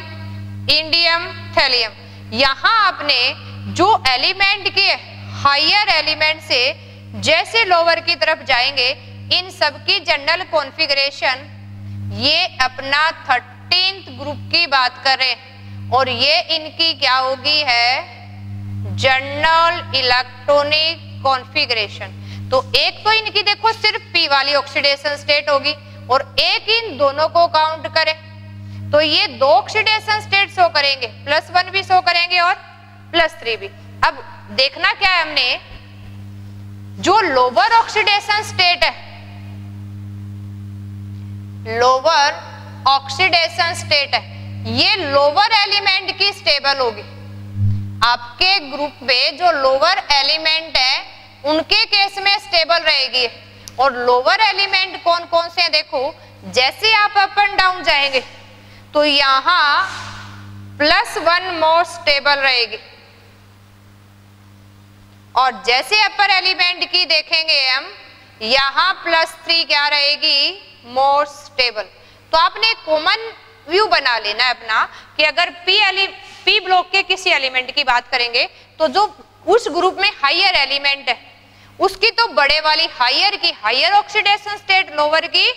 indium, thallium, यहां आपने जो एलिमेंट के हायर एलिमेंट से जैसे लोअर की तरफ जाएंगे, इन सब की जनरल कॉन्फ़िगरेशन ये अपना 13th ग्रुप की बात करें और ये इनकी क्या होगी है जनरल इलेक्ट्रॉनिक कॉन्फ़िगरेशन। तो एक तो इनकी देखो सिर्फ P वाली ऑक्सीडेशन स्टेट होगी और एक इन दोनों को काउंट करें तो ये 2 ऑक्सीडेशन स्टेट शो करेंगे, +1 भी शो करेंगे और +3 भी। अब देखना क्या है हमने, जो लोअर ऑक्सीडेशन स्टेट है, लोअर ऑक्सीडेशन स्टेट है, ये लोअर एलिमेंट की स्टेबल होगी। आपके ग्रुप में जो लोअर एलिमेंट है उनके केस में स्टेबल रहेगी। और लोअर एलिमेंट कौन कौन से हैं देखो, जैसे आप अप एंड डाउन जाएंगे तो यहां +1 मोर स्टेबल रहेगी, और जैसे अपर एलिमेंट की देखेंगे हम, यहां +3 क्या रहेगी मोर स्टेबल। तो आपने कॉमन व्यू बना लेना है अपना कि अगर P ब्लॉक के किसी एलिमेंट की बात करेंगे तो जो उस ग्रुप में हायर एलिमेंट है उसकी तो बड़े वाली हायर की हायर ऑक्सीडेशन स्टेट, लोअर की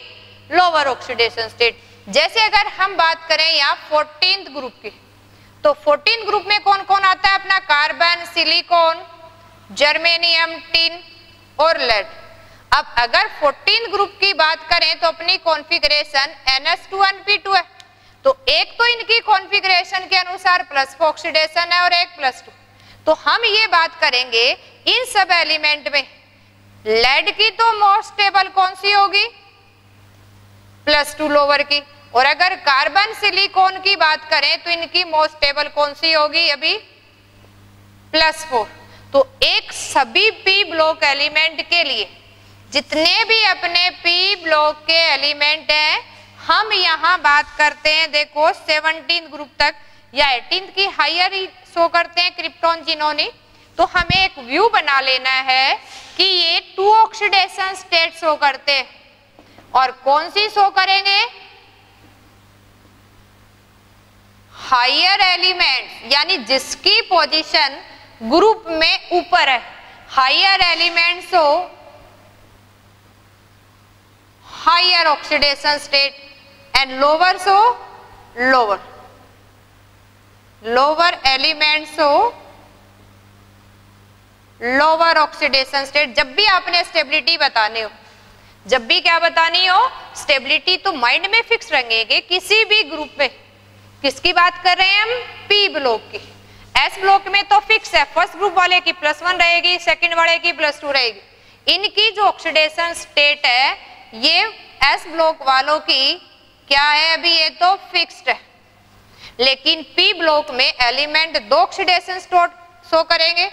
लोअर ऑक्सीडेशन स्टेट। जैसे अगर हम बात करें यहाँ 14th ग्रुप की, तो 14 ग्रुप में कौन कौन आता है अपना, कार्बन, सिलिकॉन, जर्मेनियम, टिन और लेड। अब अगर 14 ग्रुप की बात करें तो अपनी कॉन्फ़िगरेशन NH2NP2 है, तो एक तो इनकी कॉन्फ़िगरेशन के अनुसार प्लस ऑक्सीडेशन है और एक +2। तो हम ये बात करेंगे इन सब एलिमेंट में लेड की तो मोस्ट स्टेबल कौन सी होगी, +2 लोअर की, और अगर कार्बन सिलिकॉन की बात करें तो इनकी मोस्ट स्टेबल कौन सी होगी अभी +4। तो एक सभी P ब्लॉक एलिमेंट के लिए जितने भी अपने P ब्लॉक के एलिमेंट हैं, हम यहाँ बात करते हैं देखो 17 ग्रुप तक या 18 की हायर ही शो करते हैं क्रिप्टॉन जिन्होंने। तो हमें एक व्यू बना लेना है कि ये 2 ऑक्सीडेशन स्टेट शो करते हैं, और कौन सी शो करेंगे, हायर एलिमेंट, यानी जिसकी पोजीशन ग्रुप में ऊपर है। Higher element show higher oxidation state and lower show lower, lower element show lower oxidation state. जब भी आपने स्टेबिलिटी बतानी हो, जब भी क्या बतानी हो स्टेबिलिटी, तो माइंड में फिक्स रखेंगे किसी भी ग्रुप में। किसकी बात कर रहे हैं हम, P ब्लॉक की। S ब्लॉक में तो फिक्स है, फर्स्ट ग्रुप वाले की +1 रहेगी, सेकंड वाले की +2 रहेगी। इनकी जो ऑक्सीडेशन स्टेट है ये S ब्लॉक वालों की क्या है अभी, ये तो फिक्स्ड है। लेकिन P ब्लॉक में एलिमेंट 2 ऑक्सीडेशन शो करेंगे,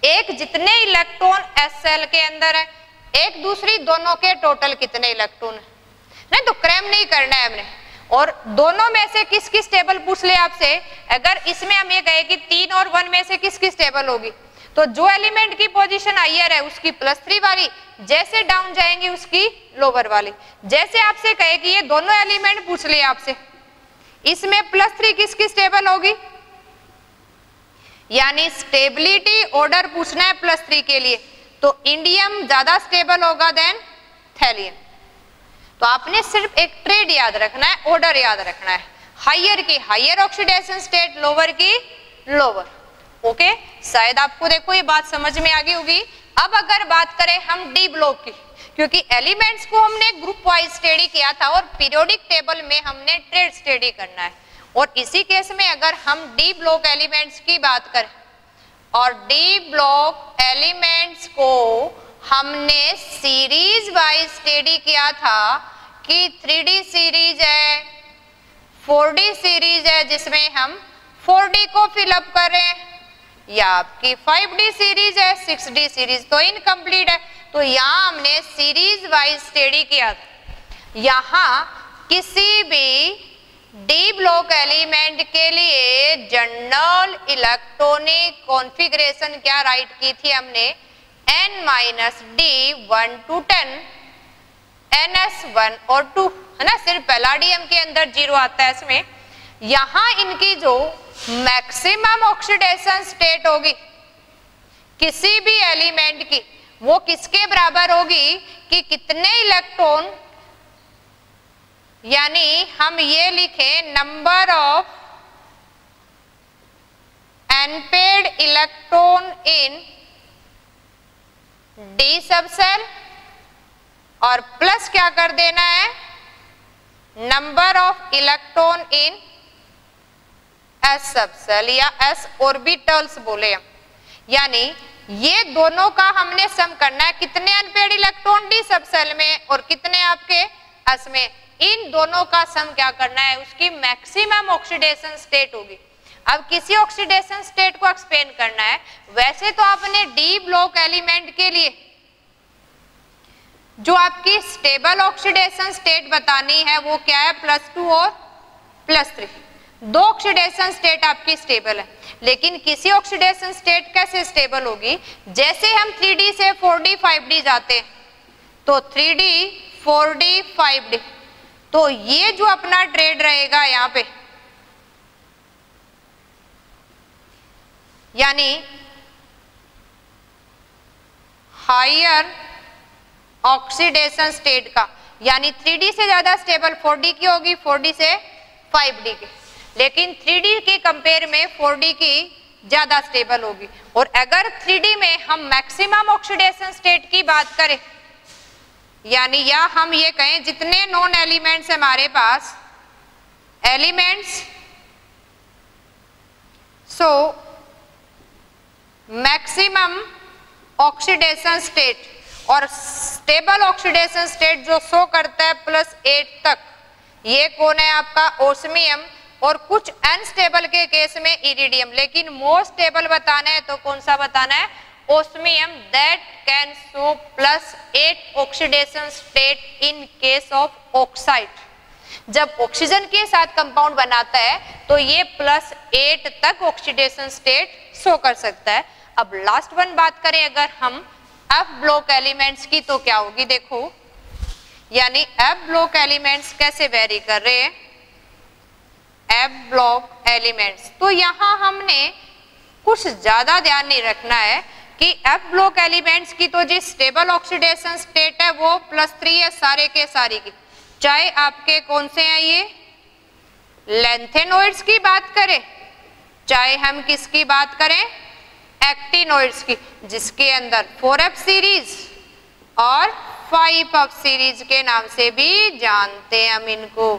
एक जितने इलेक्ट्रॉन S सेल के अंदर है, एक दूसरी दोनों के टोटल कितने इलेक्ट्रॉन है। नहीं तो क्रैम नहीं करना है हमने, और दोनों में से किसकी स्टेबल पूछ ले आपसे, अगर इसमें हम ये कहे कि 3 और 1 में से किसकी स्टेबल होगी, तो जो एलिमेंट की पोजीशन हायर है उसकी +3 वाली, जैसे डाउन जाएंगे उसकी लोअर वाली। जैसे आपसे कहे कि ये दोनों एलिमेंट पूछ ले आपसे, इसमें +3 किसकी स्टेबल होगी, यानी स्टेबिलिटी ऑर्डर पूछना है +3 के लिए, तो इंडियम ज्यादा स्टेबल होगा देन थैलियम। तो आपने सिर्फ एक ट्रेड याद रखना है, ऑर्डर याद रखना है, हायर की हायर ऑक्सीडेशन स्टेट, लोअर की लोअर। ओके, शायद आपको देखो ये बात समझ में आ गई होगी। अब अगर बात करें हम डी ब्लॉक की, क्योंकि एलिमेंट्स को हमने ग्रुप वाइज स्टडी किया था और पीरियोडिक टेबल में हमने ट्रेड स्टडी करना है, और इसी केस में अगर हम डी ब्लॉक एलिमेंट्स की बात करें, और डी ब्लॉक एलिमेंट्स को हमने सीरीज वाइज स्टडी किया था कि 3D सीरीज है, 4D सीरीज है जिसमें हम 4D को फिलअप करें, या आपकी 5D सीरीज है, 6D सीरीज तो इनकम्प्लीट है। तो यहाँ हमने सीरीज वाइज स्टडी किया था। यहाँ किसी भी डी ब्लॉक एलिमेंट के लिए जनरल इलेक्ट्रॉनिक कॉन्फ़िगरेशन क्या राइट की थी हमने, n-d 1 to 10 ns1 और 2, है ना, सिर्फ पैलाडियम के अंदर 0 आता है इसमें। यहाँ इनकी जो मैक्सिमम ऑक्सीडेशन स्टेट होगी किसी भी एलिमेंट की, वो किसके बराबर होगी कि कितने इलेक्ट्रॉन, यानी हम ये लिखें number of unpaired electron in D subshell, और प्लस क्या कर देना है, number of electron in S subshell या एस ऑर्बिटल्स बोले हम, यानी ये दोनों का हमने सम करना है, कितने अनपेड इलेक्ट्रॉन डी सबसेल में और कितने आपके एस में, इन दोनों का सम क्या करना है, उसकी मैक्सिमम ऑक्सीडेशन स्टेट होगी। अब किसी ऑक्सीडेशन स्टेट को एक्सप्लेन करना है, वैसे तो आपने डी ब्लॉक एलिमेंट के लिए जो आपकी स्टेबल ऑक्सीडेशन स्टेट बतानी है वो क्या है, +2 और +3, 2 ऑक्सीडेशन स्टेट आपकी स्टेबल है। लेकिन किसी ऑक्सीडेशन स्टेट कैसे स्टेबल होगी, जैसे हम 3D से 4D 5D जाते हैं, तो 3D 4D 5D, तो ये जो अपना ट्रेड रहेगा यहाँ पे, यानी हायर ऑक्सीडेशन स्टेट का, यानी 3D से ज्यादा स्टेबल 4D की होगी, 4D से 5D की, लेकिन 3D के कंपेयर में 4D की ज्यादा स्टेबल होगी। और अगर 3D में हम मैक्सिमम ऑक्सीडेशन स्टेट की बात करें, यानी या हम ये कहें जितने नॉन एलिमेंट्स हमारे पास elements, so maximum oxidation state और स्टेबल ऑक्सीडेशन स्टेट जो शो करता है +8 तक, ये कौन है आपका, ओस्मियम, और कुछ अनस्टेबल के केस में इरिडियम, लेकिन मोस्ट स्टेबल बताना है तो कौन सा बताना है, osmium, that can show +8 oxidation state in case of oxide. जब ऑक्सीजन के साथ कंपाउंड बनाता है तो ये +8 तक ऑक्सीडेशन स्टेट शो कर सकता है। अब लास्ट वन बात करें अगर हम एफ ब्लॉक एलिमेंट्स की, तो क्या होगी, देखो, यानी एफ ब्लॉक एलिमेंट्स कैसे वेरी कर रहे हैं, एफ ब्लॉक एलिमेंट्स, तो यहां हमने कुछ ज्यादा ध्यान नहीं रखना है कि एफ ब्लॉक एलिमेंट्स की तो जी स्टेबल ऑक्सीडेशन स्टेट है वो +3 है सारे के सारी की, चाहे आपके कौन से हैं ये लेंथेनोइड्स की बात करें, चाहे हम किसकी बात करें, एक्टिनोइड्स की, जिसके अंदर 4F सीरीज और 5F सीरीज के नाम से भी जानते हैं हम इनको,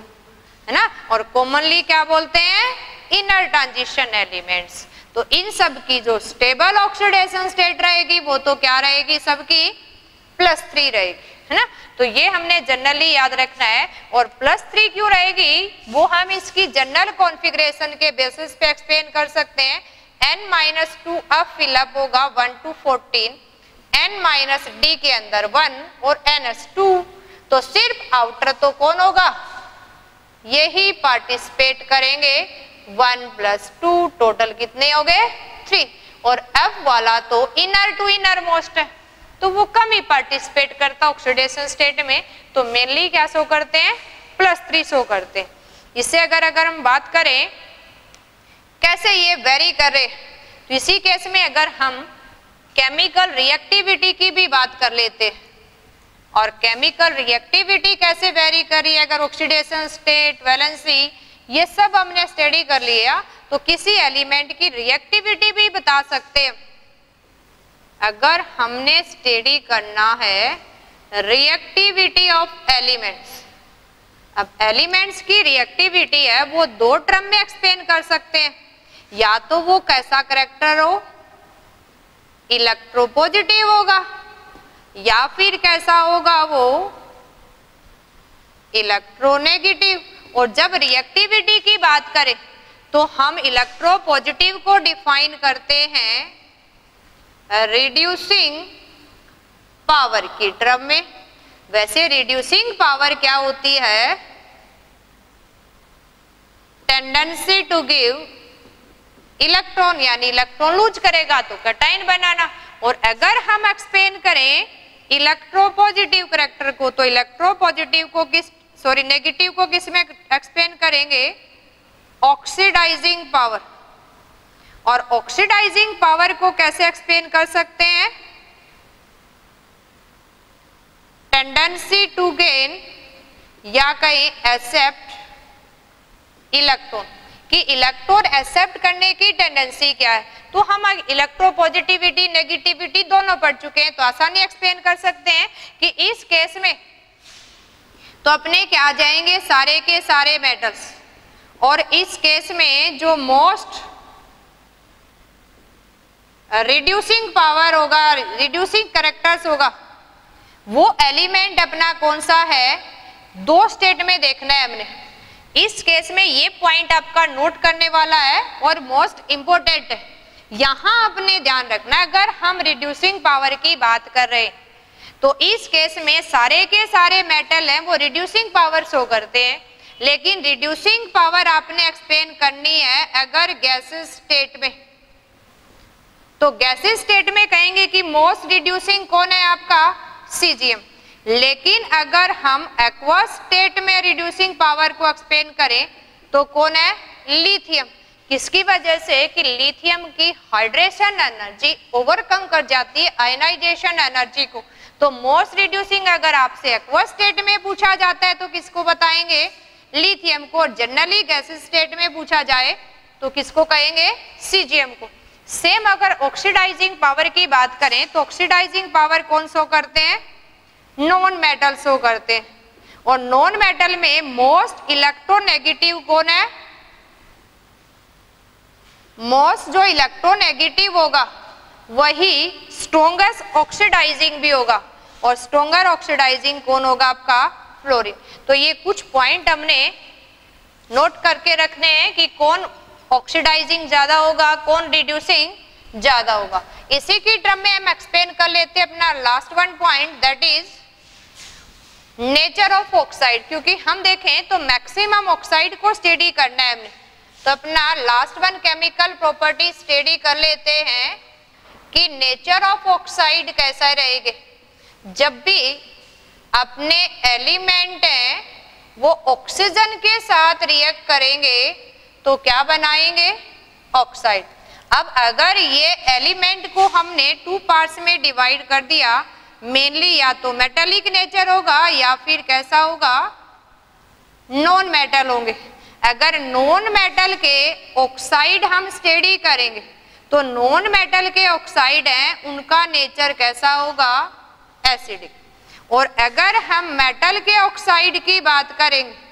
है ना, और कॉमनली क्या बोलते हैं, इनर ट्रांजिशन एलिमेंट्स। तो इन सब की जो स्टेबल ऑक्सीडेशन स्टेट रहेगी वो तो क्या रहेगी, सबकी +3 रहेगी, है ना। तो ये हमने जनरली याद रखना है, और +3 क्यों रहेगी वो हम इसकी जनरल कॉन्फ़िगरेशन के बेसिस पे एक्सप्लेन कर सकते हैं। n-2 अब फिलअप होगा 1 to 14, n-d के अंदर 1 और ns2, तो सिर्फ आउटर तो कौन होगा, यही पार्टिसिपेट करेंगे, 1 + 2 टोटल कितने हो गए, 3, और F वाला तो इनर टू इनर मोस्ट है, तो वो कम ही पार्टिसिपेट करता ऑक्सीडेशन स्टेट में, तो मेनली क्या शो करते हैं, +3 शो करते हैं। इससे अगर हम बात करें कैसे ये वेरी करे, तो इसी केस में अगर हम केमिकल रिएक्टिविटी की भी बात कर लेते हैं, और केमिकल रिएक्टिविटी कैसे वेरी करी है, अगर ऑक्सीडेशन स्टेट, वैलेंसी, ये सब हमने स्टडी कर लिया, तो किसी एलिमेंट की रिएक्टिविटी भी बता सकते हैं। अगर हमने स्टडी करना है रिएक्टिविटी ऑफ एलिमेंट्स, अब एलिमेंट्स की रिएक्टिविटी है वो दो टर्म में एक्सप्लेन कर सकते हैं, या तो वो कैसा करेक्टर हो, इलेक्ट्रोपॉजिटिव होगा, या फिर कैसा होगा वो इलेक्ट्रोनेगेटिव। और जब रिएक्टिविटी की बात करें तो हम इलेक्ट्रोपॉजिटिव को डिफाइन करते हैं रिड्यूसिंग पावर की टर्म में। वैसे रिड्यूसिंग पावर क्या होती है, टेंडेंसी टू गिव इलेक्ट्रॉन, यानी इलेक्ट्रॉन लूज करेगा तो कैटायन बनाना। और अगर हम एक्सप्लेन करें इलेक्ट्रोपॉजिटिव करेक्टर को, तो इलेक्ट्रोपॉजिटिव को नेगेटिव को किस में एक्सप्लेन करेंगे, ऑक्सीडाइजिंग पावर। और ऑक्सीडाइजिंग पावर को कैसे एक्सप्लेन कर सकते हैं, टेंडेंसी टू गेन या कहीं एक्सेप्ट इलेक्ट्रॉन, कि इलेक्ट्रॉन एक्सेप्ट करने की टेंडेंसी क्या है। तो हम इलेक्ट्रोपॉजिटिविटी नेगेटिविटी दोनों पढ़ चुके हैं, तो आसानी एक्सप्लेन कर सकते हैं कि इस केस में तो अपने क्या आ जाएंगे, सारे के सारे मेटल्स, और इस केस में जो मोस्ट रिड्यूसिंग पावर होगा, रिड्यूसिंग कैरेक्टर्स होगा, वो एलिमेंट अपना कौन सा है, दो स्टेट में देखना है हमने। इस केस में ये पॉइंट आपका नोट करने वाला है और मोस्ट इंपोर्टेंट है, यहां आपने ध्यान रखना। अगर हम रिड्यूसिंग पावर की बात कर रहे हैं तो इस केस में सारे के सारे मेटल हैं वो रिड्यूसिंग पावर शो करते हैं, लेकिन रिड्यूसिंग पावर आपने एक्सप्लेन करनी है अगर गैसेस स्टेट में, तो गैसेस स्टेट में कहेंगे कि मोस्ट रिड्यूसिंग कौन है आपका, सीजियम। लेकिन अगर हम एक्वस स्टेट में रिड्यूसिंग पावर को एक्सप्लेन करें तो कौन है, लिथियम। किसकी वजह से कि लिथियम की हाइड्रेशन एनर्जी ओवरकम कर जाती है आयनाइजेशन एनर्जी को। तो मोस्ट रिड्यूसिंग अगर आपसे एक्वस स्टेट में पूछा जाता है तो किसको बताएंगे, लिथियम को। और जनरली गैसेस स्टेट में पूछा जाए तो किसको कहेंगे, सीजियम को। सेम अगर ऑक्सीडाइजिंग पावर की बात करें तो ऑक्सीडाइजिंग पावर कौन शो करते हैं, नॉन मेटल शो करते हैं। और नॉन मेटल में मोस्ट इलेक्ट्रोनेगेटिव कौन है, मोस्ट जो इलेक्ट्रोनेगेटिव होगा वही स्ट्रॉन्गेस्ट ऑक्सीडाइजिंग भी होगा, और स्ट्रॉन्गर ऑक्सीडाइजिंग कौन होगा आपका, फ्लोरीन। तो ये कुछ पॉइंट हमने नोट करके रखने हैं कि कौन ऑक्सीडाइजिंग ज्यादा होगा, कौन रिड्यूसिंग ज्यादा होगा। इसी की टर्म में हम एक्सप्लेन कर लेते हैं अपना last one point, that is nature of oxide. क्योंकि हम देखें तो मैक्सिमम ऑक्साइड को स्टडी करना है हमने, तो अपना last one chemical property study कर लेते हैं कि नेचर ऑफ ऑक्साइड कैसा रहेगा। जब भी अपने एलिमेंट हैं वो ऑक्सीजन के साथ रिएक्ट करेंगे तो क्या बनाएंगे, ऑक्साइड। अब अगर ये एलिमेंट को हमने 2 पार्ट्स में डिवाइड कर दिया, मेनली या तो मेटेलिक नेचर होगा या फिर कैसा होगा, नॉन मेटल होंगे। अगर नॉन मेटल के ऑक्साइड हम स्टडी करेंगे तो नॉन मेटल के ऑक्साइड हैं उनका नेचर कैसा होगा, एसिडिक। और अगर हम मेटल के ऑक्साइड की बात करेंगे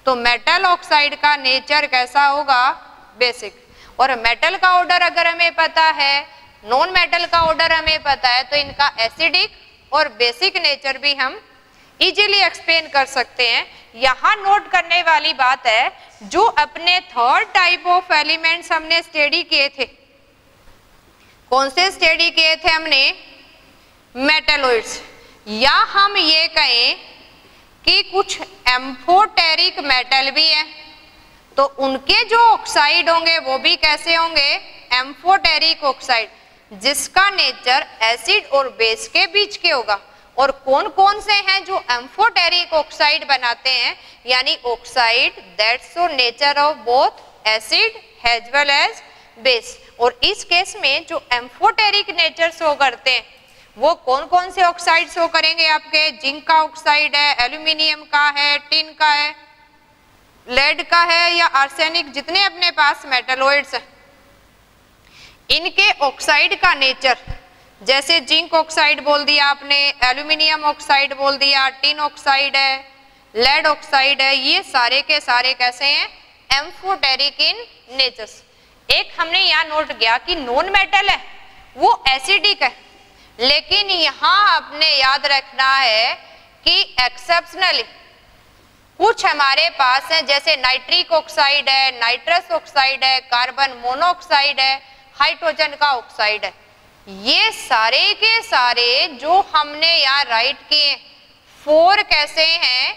तो मेटल ऑक्साइड का नेचर कैसा होगा, बेसिक। और मेटल का ऑर्डर अगर हमें पता है, नॉन मेटल का ऑर्डर हमें पता है, तो इनका एसिडिक और बेसिक नेचर भी हम इजीली एक्सप्लेन कर सकते हैं। यहाँ नोट करने वाली बात है, जो अपने थर्ड टाइप ऑफ एलिमेंट्स हमने स्टडी किए थे, कौन से स्टडी किए थे हमने, मेटलोइड्स। या हम ये कहें कि कुछ एम्फोटेरिक मेटल भी है, तो उनके जो ऑक्साइड होंगे वो भी कैसे होंगे, एम्फोटेरिक ऑक्साइड, जिसका नेचर एसिड और बेस के बीच के होगा। और कौन कौन से हैं जो एम्फोटेरिक ऑक्साइड बनाते हैं, यानी oxide that show nature of both acid as well as base. और इस केस में जो एम्फोटेरिक नेचर शो करते हैं वो कौन कौन से ऑक्साइड शो करेंगे आपके, जिंक का ऑक्साइड है, एल्यूमिनियम का है, टिन का है, लेड का है या आर्सेनिक, जितने अपने पास मेटलॉइड्स हैं इनके ऑक्साइड का नेचर, जैसे जिंक ऑक्साइड बोल दिया आपने, एल्यूमिनियम ऑक्साइड बोल दिया, टिन ऑक्साइड है, लेड ऑक्साइड है, ये सारे के सारे कैसे हैं, एम्फोटेरिक इन नेचर्स। एक हमने यहाँ नोट किया कि नॉन मेटल है वो एसिडिक है, लेकिन यहाँ आपने याद रखना है कि एक्सेप्शनली कुछ हमारे पास है, जैसे नाइट्रिक ऑक्साइड है, नाइट्रस ऑक्साइड है, कार्बन मोनोऑक्साइड है, हाइड्रोजन का ऑक्साइड है। ये सारे के सारे जो हमने यहाँ राइट किए 4 कैसे हैं,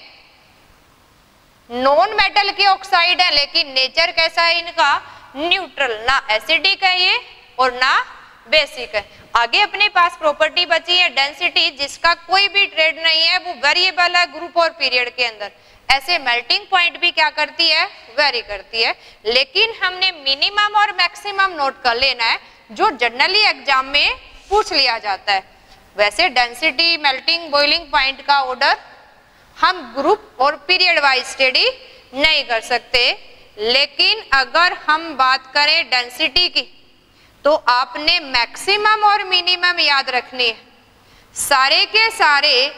नॉन मेटल के ऑक्साइड है, लेकिन नेचर कैसा है इनका, न्यूट्रल, ना एसिडिक है ये और ना बेसिक है। आगे अपने पास प्रॉपर्टी बची है डेंसिटी, जिसका कोई भी ट्रेड नहीं है, वो वेरिएबल है ग्रुप और पीरियड के अंदर। ऐसे मेल्टिंग पॉइंट भी क्या करती है, वेरी करती है, लेकिन हमने मिनिमम और मैक्सिमम नोट कर लेना है जो जनरली एग्जाम में पूछ लिया जाता है। वैसे डेंसिटी, मेल्टिंग, बॉइलिंग पॉइंट का ऑर्डर हम ग्रुप और पीरियड वाइज स्टडी नहीं कर सकते, लेकिन अगर हम बात करें डेंसिटी की तो आपने मैक्सिमम और मिनिमम याद रखनी है। सारे के सारे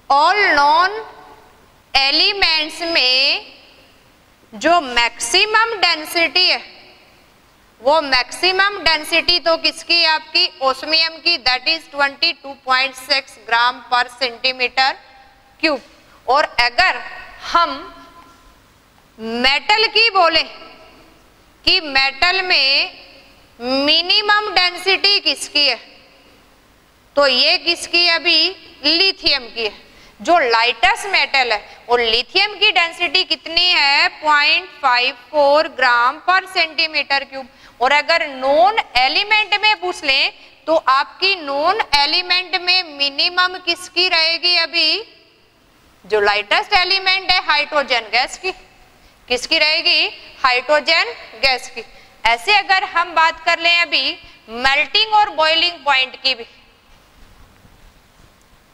ऑल नॉन एलिमेंट्स में जो मैक्सिमम डेंसिटी है वो मैक्सिमम डेंसिटी तो किसकी, आपकी ओस्मियम की, दैट इज 22.6 ग्राम पर सेंटीमीटर क्यूब। और अगर हम मेटल की बोले कि मेटल में मिनिमम डेंसिटी किसकी है, तो ये किसकी है, अभी लिथियम की है, जो लाइटेस्ट मेटल है। और लिथियम की डेंसिटी कितनी है, 0.54 ग्राम पर सेंटीमीटर क्यूब। और अगर नॉन एलिमेंट में पूछ लें तो आपकी नॉन एलिमेंट में मिनिमम किसकी रहेगी, अभी जो लाइटेस्ट एलिमेंट है हाइड्रोजन गैस की, किसकी रहेगी, हाइड्रोजन गैस की। ऐसे अगर हम बात कर लें अभी मेल्टिंग और बॉइलिंग पॉइंट की भी,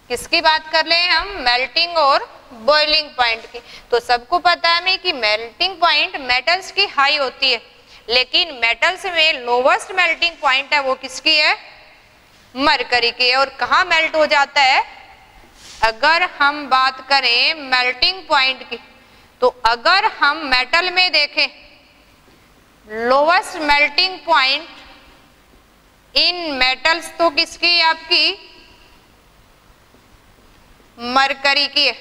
किसकी बात कर ले हम, मेल्टिंग और बॉइलिंग पॉइंट की, तो सबको पता है हमें कि मेल्टिंग पॉइंट मेटल्स की हाई होती है, लेकिन मेटल्स में लोवेस्ट मेल्टिंग पॉइंट है वो किसकी है, मरकरी की है। और कहाँ मेल्ट हो जाता है, अगर हम बात करें मेल्टिंग पॉइंट की तो अगर हम मेटल में देखें lowest melting point in metals तो किसकी, आपकी मरकरी की है।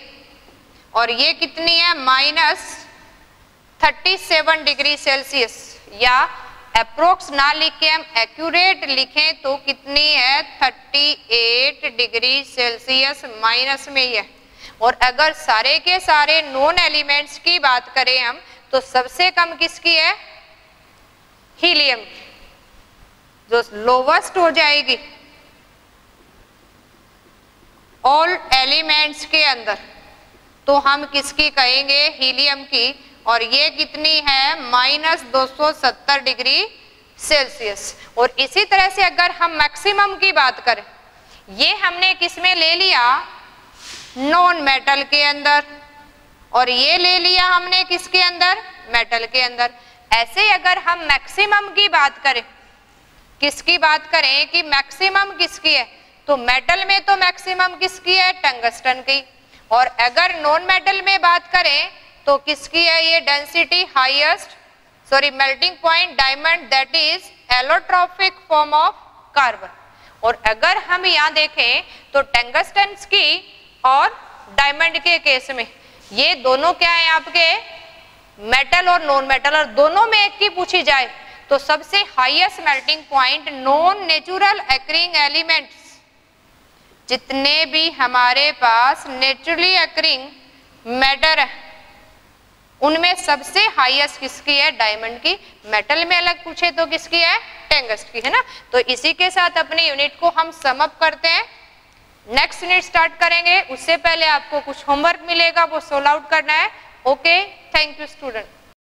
और ये कितनी है, -37 डिग्री सेल्सियस, या अप्रोक्स ना लिखे हम एक्यूरेट लिखें तो कितनी है, 38 डिग्री सेल्सियस माइनस में ही है। और अगर सारे के सारे नॉन एलिमेंट्स की बात करें हम तो सबसे कम किसकी है, हीलियम, जो लोवेस्ट हो जाएगी ऑल एलिमेंट्स के अंदर, तो हम किसकी कहेंगे, हीलियम की। और ये कितनी है, -270 डिग्री सेल्सियस। और इसी तरह से अगर हम मैक्सिमम की बात करें, ये हमने किस में ले लिया, नॉन मेटल के अंदर, और ये ले लिया हमने किसके अंदर, मेटल के अंदर। ऐसे अगर हम मैक्सिमम की बात करें, किसकी बात करें कि मैक्सिमम किसकी है, तो मेटल में तो मैक्सिमम किसकी है, टंगस्टन की। और अगर नॉन मेटल में बात करें तो किसकी है ये density, highest, sorry melting point diamond, that is allotropic form of carbon. और अगर हम यहाँ देखें तो टंगस्टन की और डायमंड के केस में ये दोनों क्या है आपके, मेटल और नॉन मेटल, और दोनों में एक की पूछी जाए तो सबसे highest melting point non natural occurring elements, जितने भी हमारे पास नेचुरली अकरिंग मैटर है उनमें सबसे हाईएस्ट किसकी है? डायमंड की। मेटल में अलग पूछे तो किसकी है? टंगस्टन की, है ना। तो इसी के साथ अपनी यूनिट को हम सम अप करते हैं। नेक्स्ट यूनिट स्टार्ट करेंगे, उससे पहले आपको कुछ होमवर्क मिलेगा, वो सोल्व आउट करना है। Okay, thank you student.